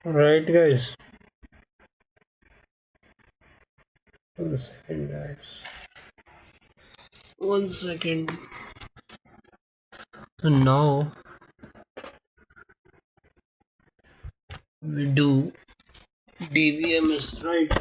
Right, guys. 1 second, guys. 1 second. So now we do DBMS, right?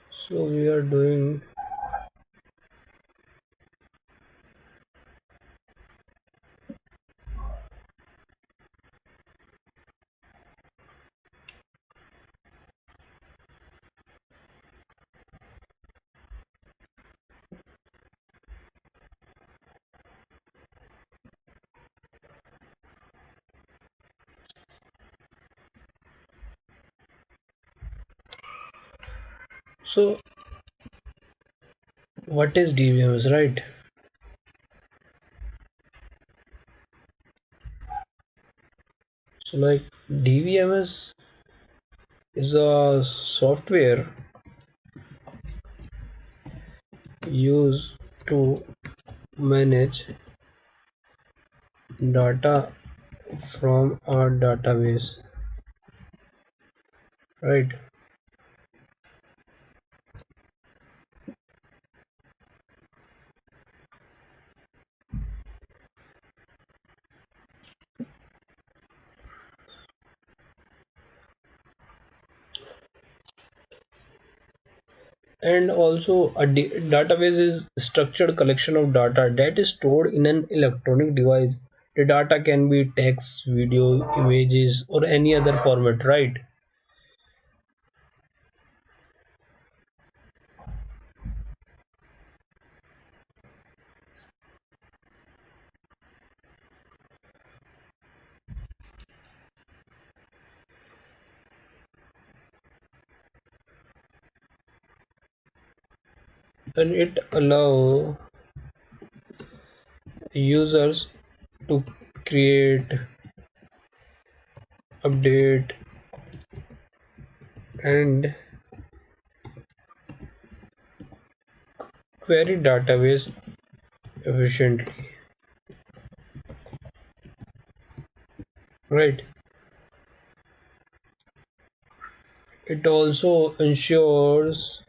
So we are doing. So what is DBMS, right? So like DBMS is a software used to manage data from our database, right? And also database is structured collection of data that is stored in an electronic device. The data can be text, video, images, or any other format, right? And it allow users to create, update, and query database efficiently, right? It also ensures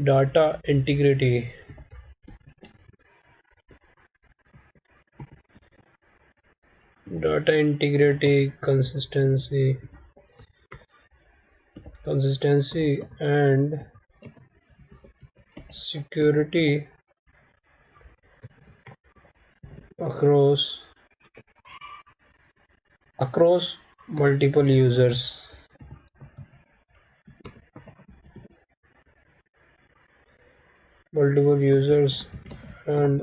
data integrity, consistency, and security across across multiple users, multiple users, and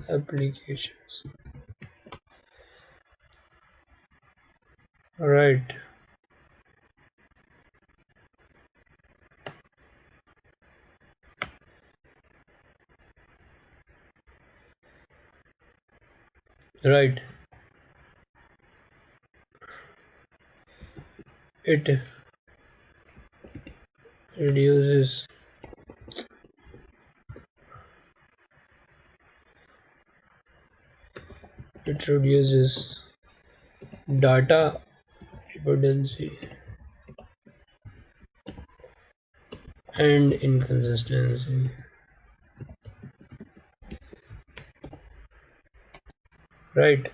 applications. Right, right. It reduces it reduces data redundancy and inconsistency, right?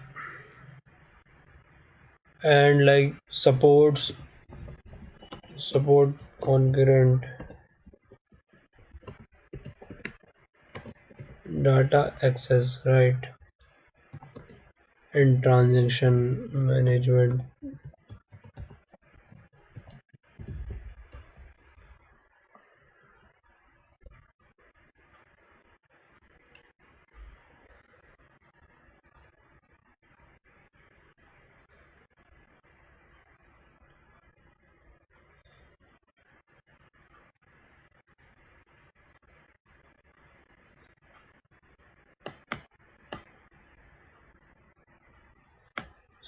And like support concurrent data access, right? And transaction management.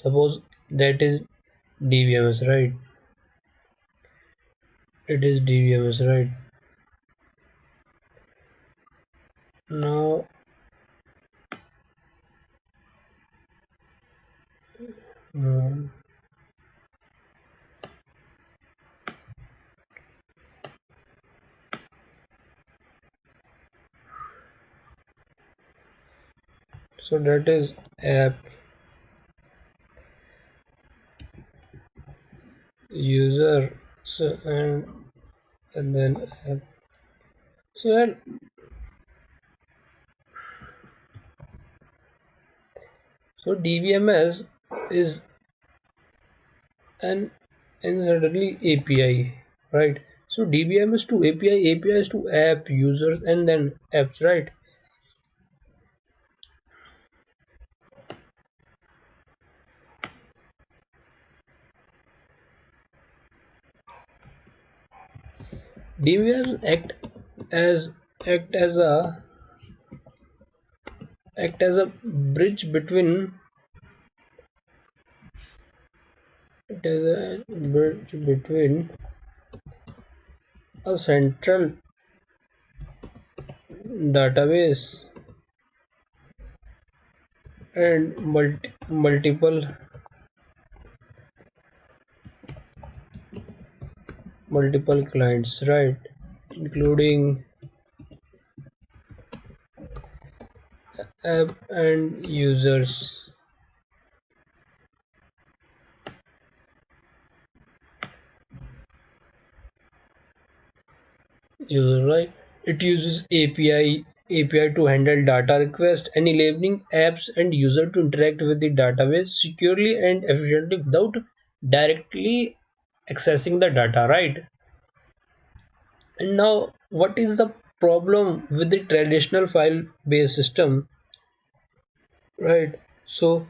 Suppose That is DBMS, right? It is DBMS, right? Now, um, so that is app user, so, and then app. So DBMS is an and suddenly API, right? So DBMS to API, APIs to app users, and then apps, right? DBMS as act as a act as a bridge between it is a bridge between a central database and multiple clients, right? Including app and user, right? It uses API to handle data requests and enabling apps and user to interact with the database securely and efficiently without directly accessing the data, right? And now, what is the problem with the traditional file based system, right? So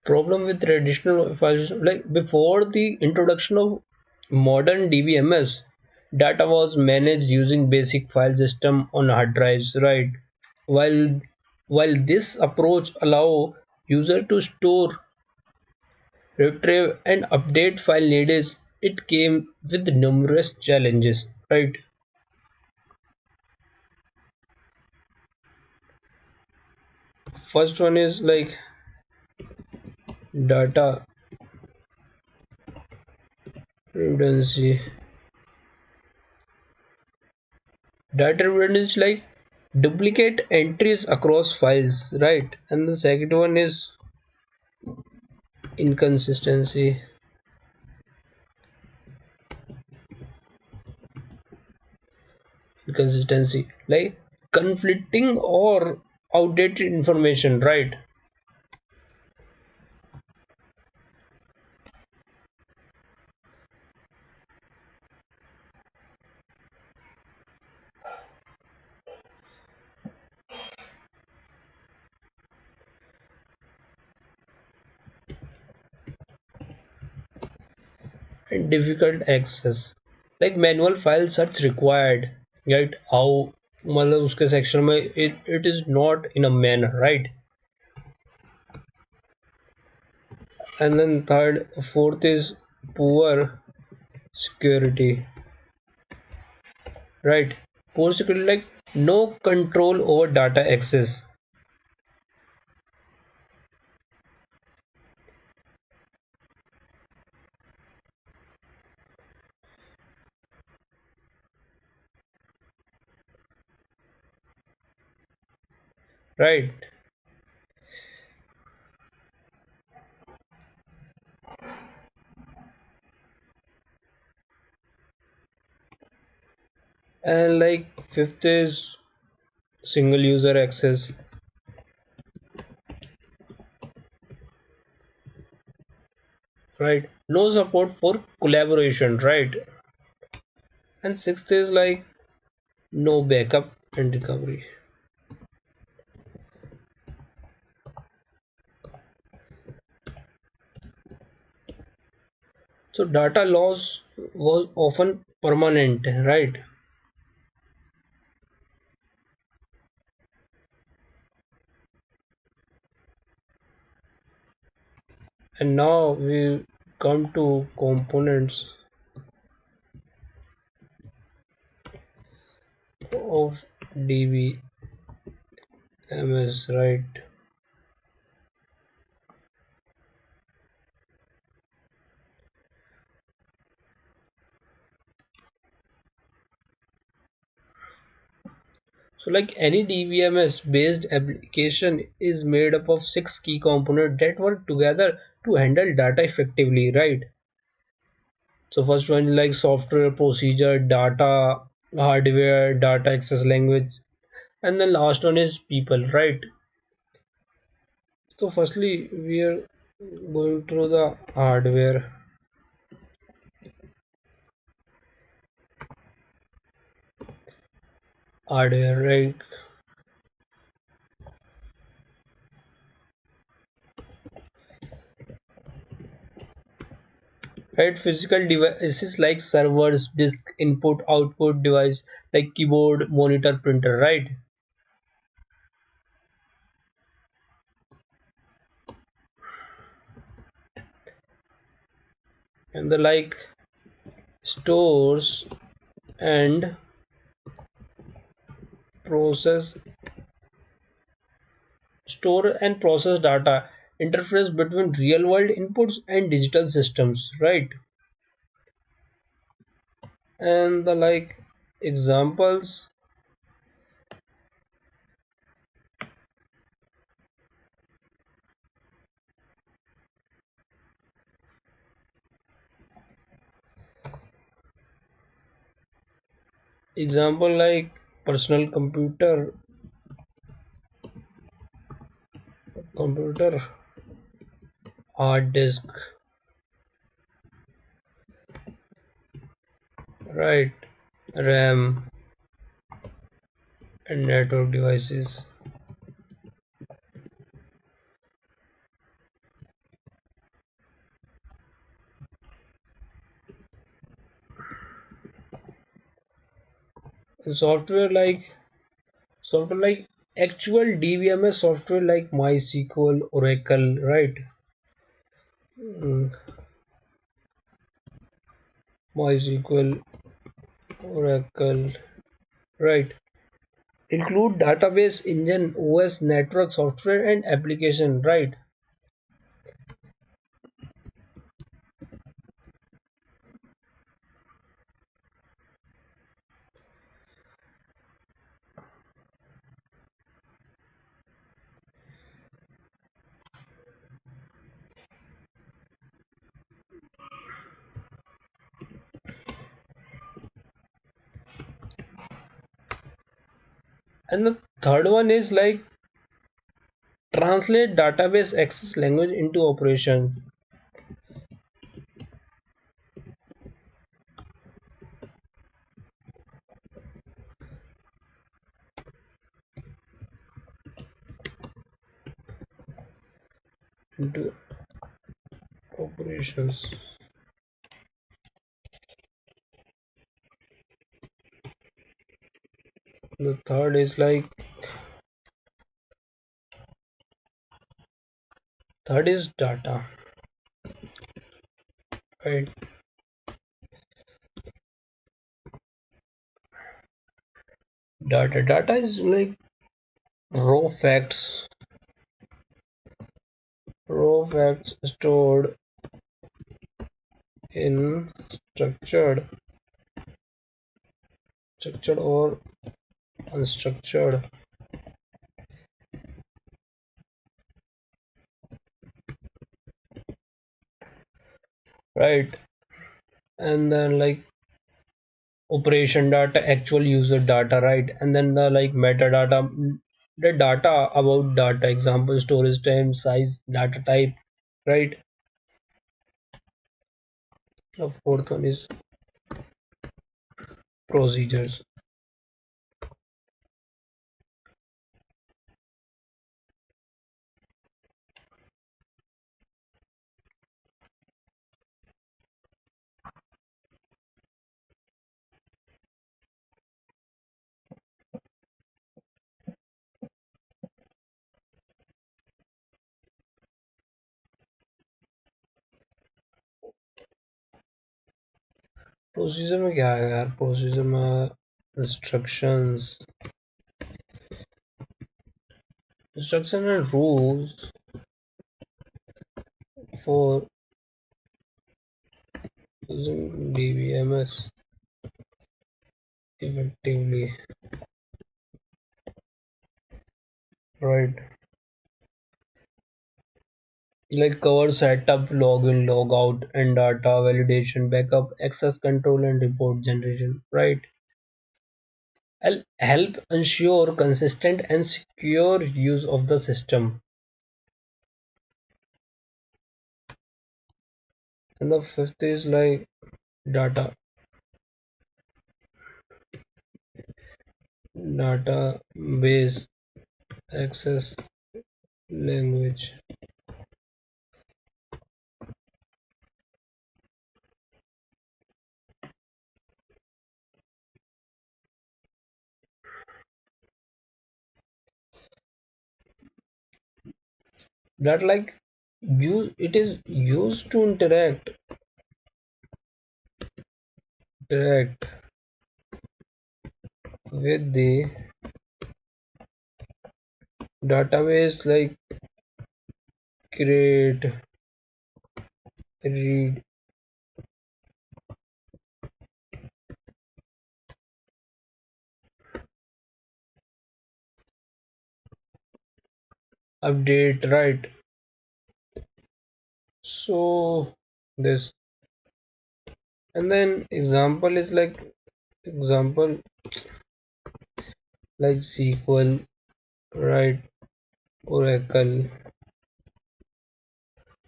problem with traditional file system, like before the introduction of modern DBMS, data was managed using basic file system on hard drives, right? While while this approach allow user to store, retrieve and update file needs, it came with numerous challenges, right? First one is like data redundancy. Data redundancy is like duplicate entries across files, right? And the second one is inconsistency. Inconsistency like conflicting or outdated information, right? And difficult access like manual file search required, right? How मतलब उसके section में it is not in a manner, right? And then fourth is poor security, right? Poor security like no control over data access, right? And like fifth is single user access, right? No support for collaboration, right? And sixth is like no backup, and recovery. So data loss was often permanent, right? And now we come to components of DBMS, right? So like any DBMS based application is made up of six key components that work together to handle data effectively, right? So first one like software, procedure, data, hardware, data access language, and the last one is people, right? So firstly we are going through the hardware, right? Right, physical devices like servers, disk, input, output device like keyboard, monitor, printer, right? And the like stores and process store and process data, interface between real world inputs and digital systems, right? And the like examples example like personal computer, hard disk, right? RAM and network devices. And software like actual DBMS software like MySQL, Oracle, right? Mm, MySQL, Oracle, right? Include database engine, OS, network software, and application, right? And the third one is like translate database access language into operation, into operations. The third is data, right? Data is like raw facts, stored in structured or unstructured, right? And then like operation data, actual user data, right? And then the like metadata, the data about data, example storage time, size, data type, right? The fourth one is procedures. Procedure में क्या है यार, procedure में instructions, instruction and rules for using DBMS effectively, right? Like cover setup, login, logout, and data validation, backup, access control, and report generation, right? Help ensure consistent and secure use of the system. And the fifth is like data, database access language. That like use it is used to interact with the database, like create, read, update, right? So this, and then example is like example like SQL, right? Oracle,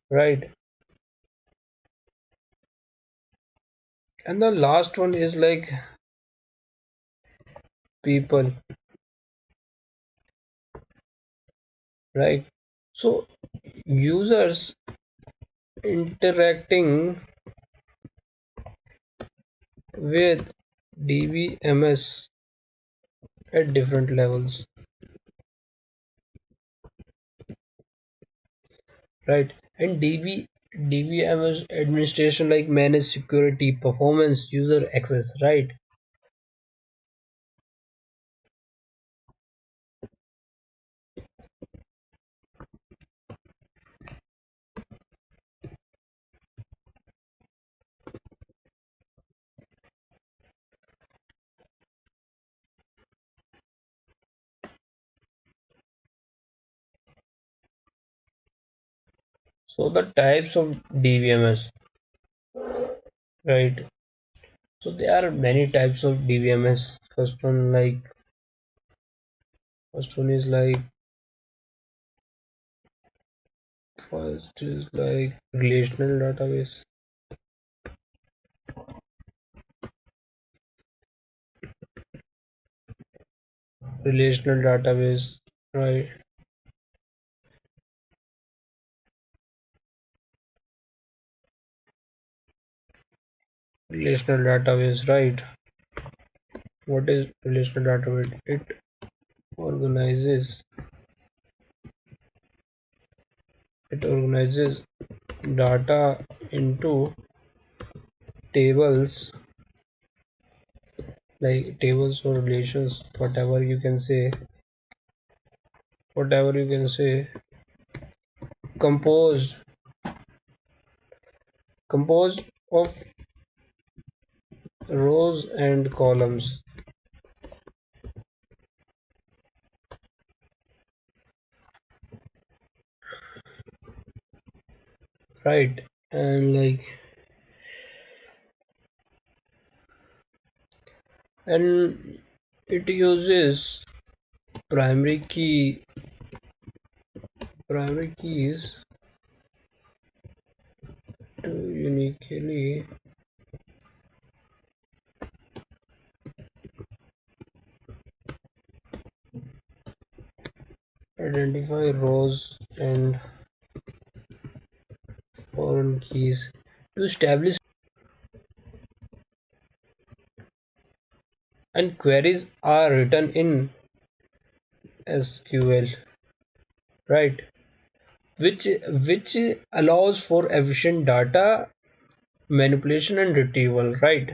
right? And the last one is like people, right? So users interacting with DBMS at different levels, right? And DBMS administration like manage security, performance, user access, right? So the types of DBMS, right? So there are many types of DBMS. First one is like first is like relational database. Relational database, right? Relational database, right? What is relational database? It organizes organizes data into tables, like tables or relations, whatever you can say, composed composed of rows and columns, right? And like, and it uses primary key primary keys to uniquely identify rows and foreign keys to establish, and queries are written in SQL, right? Which allows for efficient data manipulation and retrieval, right?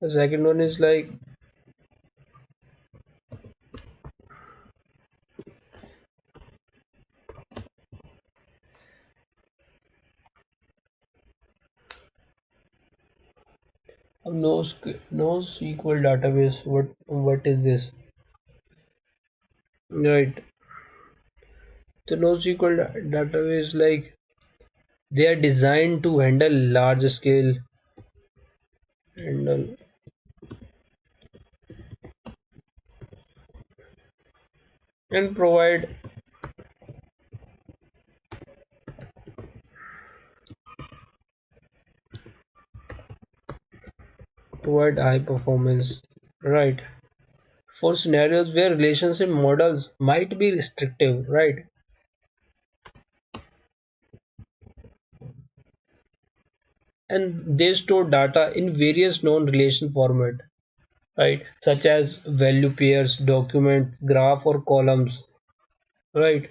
The second one is like a NoSQL database. What is this? Right. The NoSQL database, like they are designed to handle large scale handle and provide high performance. Right. For scenarios where relationship models might be restrictive, right? And they store data in various non-relation format, right? Such as value pairs, document, graph, or columns, right?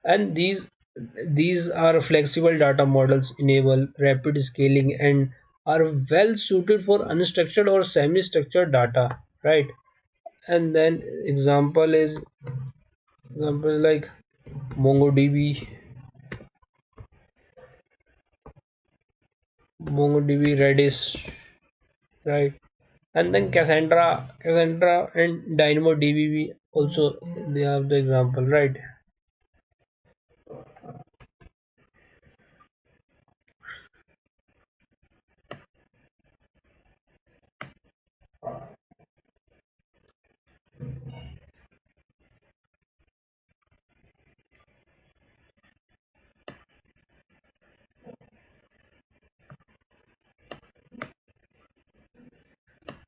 And these are flexible data models, enable rapid scaling, and are well suited for unstructured or semi-structured data, right? And then example like MongoDB, Redis, right? And then Cassandra and DynamoDB also they have the example, right?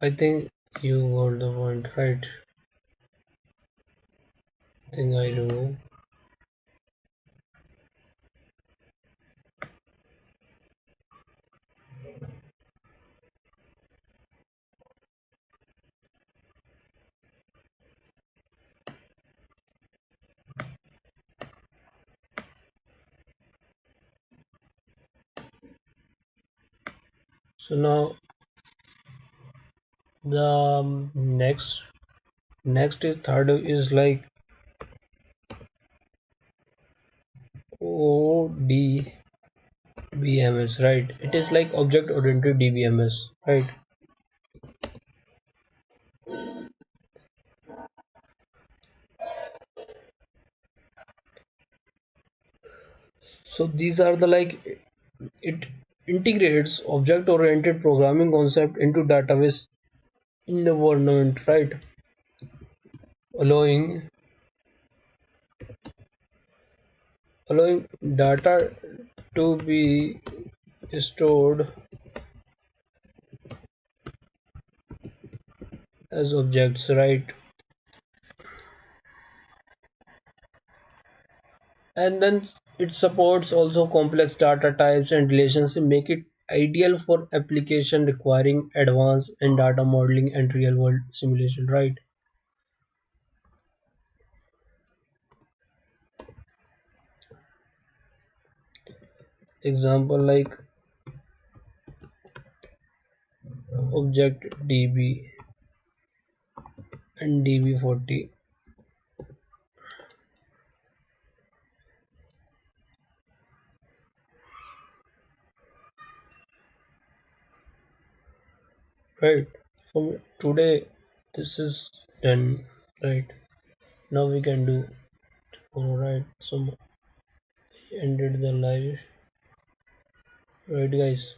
I think you got the point, right? I think I do. So now the next is third is like ODBMS, right? It is like object oriented DBMS, right? So these are the like it integrates object oriented programming concept into database environment, right? Allowing allowing data to be stored as objects, right? And then it supports also complex data types and relations, make it ideal for application requiring advanced and data modeling and real world simulation, right? Example like object db and db40, right? For today this is done, right? Now we can do all right. So ended the live, right guys?